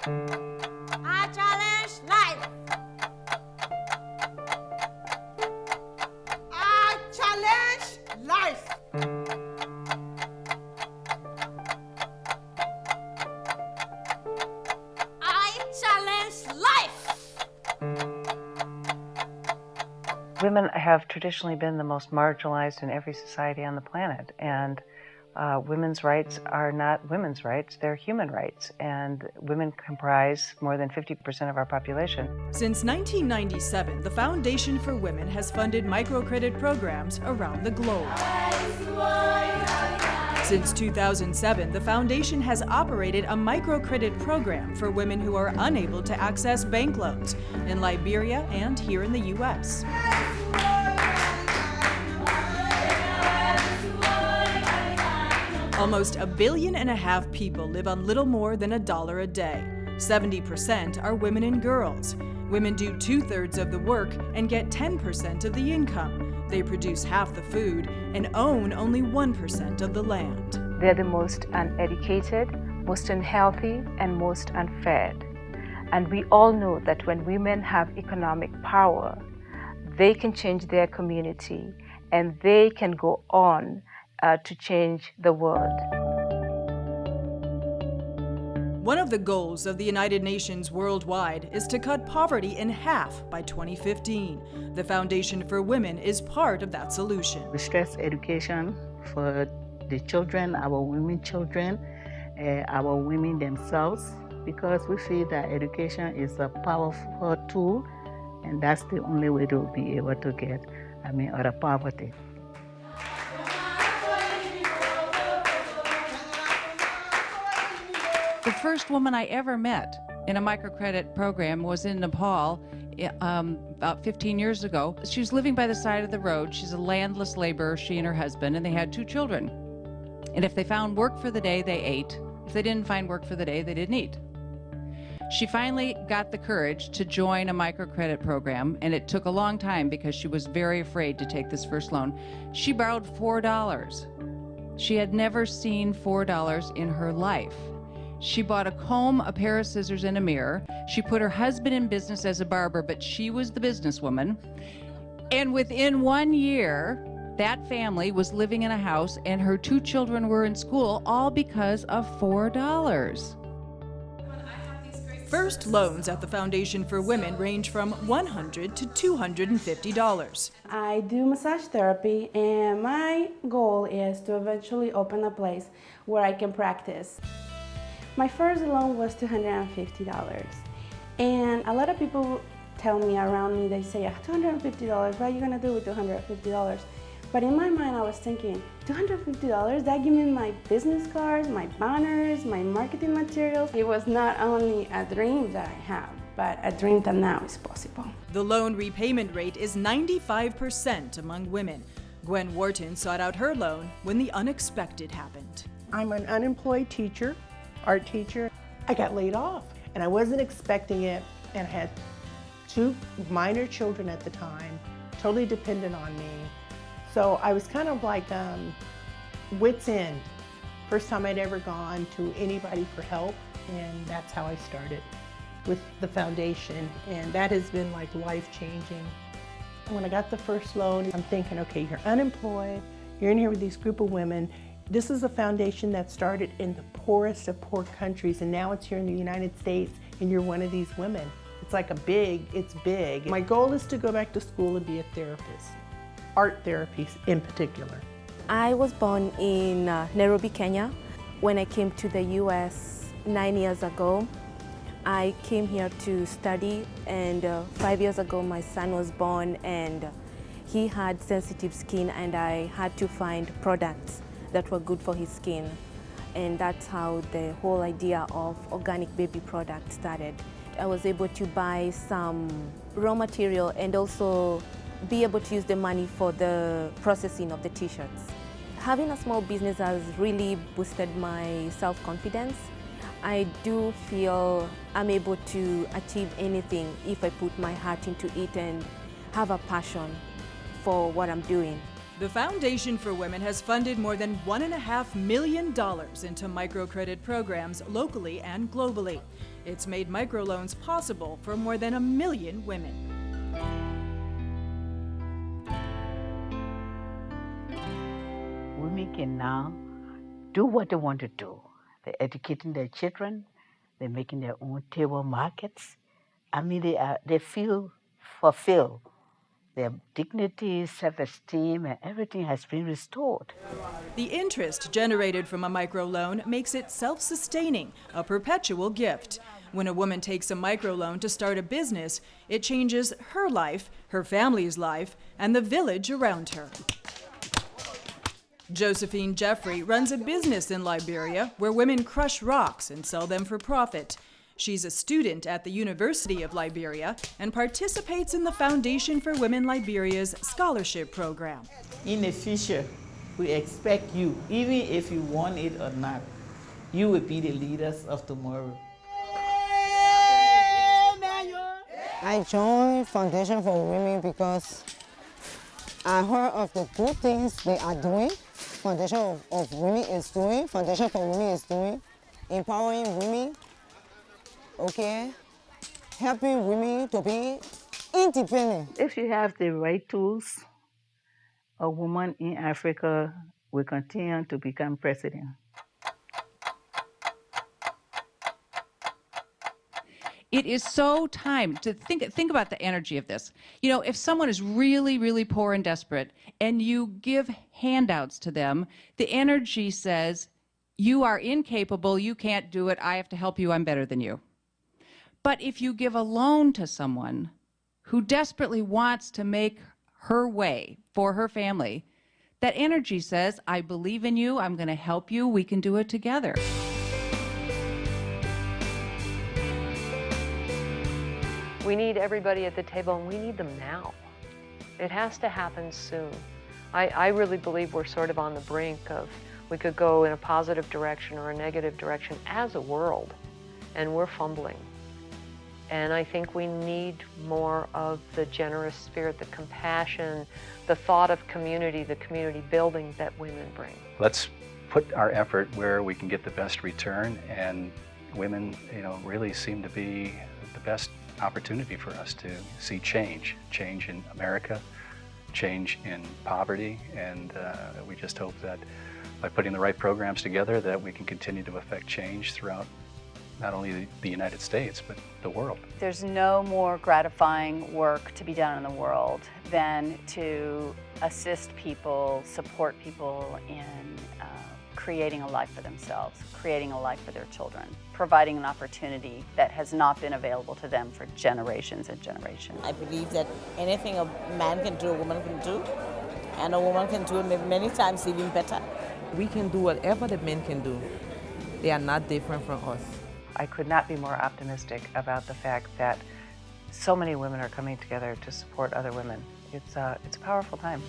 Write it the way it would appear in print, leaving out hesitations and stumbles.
I challenge life. I challenge life. I challenge life. Women have traditionally been the most marginalized in every society on the planet, and women's rights are not women's rights, they're human rights, and women comprise more than 50% of our population. Since 1997, the Foundation for Women has funded microcredit programs around the globe. Since 2007, the Foundation has operated a microcredit program for women who are unable to access bank loans in Liberia and here in the U.S. Almost 1.5 billion people live on little more than $1 a day. 70% are women and girls. Women do 2/3 of the work and get 10% of the income. They produce half the food and own only 1% of the land. They're the most uneducated, most unhealthy, and most unfed. And we all know that when women have economic power, they can change their community and they can go on to change the world. One of the goals of the United Nations worldwide is to cut poverty in half by 2015. The Foundation for Women is part of that solution. We stress education for the children, our women children, our women themselves, because we feel that education is a powerful tool, and that's the only way to be able to get out of poverty. The first woman I ever met in a microcredit program was in Nepal about 15 years ago. She was living by the side of the road. She's a landless laborer, she and her husband, and they had 2 children. And if they found work for the day, they ate. If they didn't find work for the day, they didn't eat. She finally got the courage to join a microcredit program, and it took a long time because she was very afraid to take this first loan. She borrowed $4. She had never seen $4 in her life. She bought a comb, a pair of scissors, and a mirror. She put her husband in business as a barber, but she was the businesswoman. And within 1 year, that family was living in a house and her 2 children were in school, all because of $4. First loans at the Foundation for Women range from $100 to $250. I do massage therapy, and my goal is to eventually open a place where I can practice. My first loan was $250, and a lot of people tell me around me, they say, $250, what are you gonna do with $250? But in my mind, I was thinking, $250, that give me my business cards, my banners, my marketing materials. It was not only a dream that I have, but a dream that now is possible. The loan repayment rate is 95% among women. Gwen Wharton sought out her loan when the unexpected happened. I'm an unemployed teacher, art teacher. I got laid off, and I wasn't expecting it, and I had 2 minor children at the time, totally dependent on me. So I was kind of like wit's end. First time I'd ever gone to anybody for help, and that's how I started with the foundation, and that has been like life-changing. When I got the first loan, I'm thinking, okay, you're unemployed, you're in here with these group of women. This is a foundation that started in the poorest of poor countries, and now it's here in the United States, and you're one of these women. It's like it's big. My goal is to go back to school and be a therapist, art therapies in particular. I was born in Nairobi, Kenya. When I came to the US 9 years ago, I came here to study, and 5 years ago my son was born, and he had sensitive skin, and I had to find products that were good for his skin. And that's how the whole idea of organic baby products started. I was able to buy some raw material and also be able to use the money for the processing of the t-shirts. Having a small business has really boosted my self-confidence. I do feel I'm able to achieve anything if I put my heart into it and have a passion for what I'm doing. The Foundation for Women has funded more than $1.5 million into microcredit programs locally and globally. It's made microloans possible for more than 1 million women. Women can now do what they want to do. They're educating their children, they're making their own table markets. I mean, they feel fulfilled. Their dignity, self-esteem, and everything has been restored. The interest generated from a microloan makes it self-sustaining, a perpetual gift. When a woman takes a microloan to start a business, it changes her life, her family's life, and the village around her. Josephine Jeffrey runs a business in Liberia where women crush rocks and sell them for profit. She's a student at the University of Liberia and participates in the Foundation for Women Liberia's scholarship program. In the future, we expect you, even if you want it or not, you will be the leaders of tomorrow. I joined Foundation for Women because I heard of the good things they are doing. Foundation of Women is doing, Foundation for Women is doing, empowering women, okay, helping women to be independent. If you have the right tools, a woman in Africa will continue to become president. It is so time to think about the energy of this. You know, if someone is really, really poor and desperate and you give handouts to them, the energy says, you are incapable, you can't do it, I have to help you, I'm better than you. But if you give a loan to someone who desperately wants to make her way for her family, that energy says, I believe in you, I'm going to help you, we can do it together. We need everybody at the table, and we need them now. It has to happen soon. I really believe we're sort of on the brink of, we could go in a positive direction or a negative direction as a world, and we're fumbling. And I think we need more of the generous spirit, the compassion, the thought of community, the community building that women bring. Let's put our effort where we can get the best return, and women, really seem to be the best opportunity for us to see change in America, change in poverty, and we just hope that by putting the right programs together that we can continue to affect change throughout not only the United States, but the world. There's no more gratifying work to be done in the world than to assist people, support people in creating a life for themselves, creating a life for their children, providing an opportunity that has not been available to them for generations and generations. I believe that anything a man can do, a woman can do, and a woman can do it many times even better. We can do whatever the men can do. They are not different from us. I could not be more optimistic about the fact that so many women are coming together to support other women. It's a powerful time.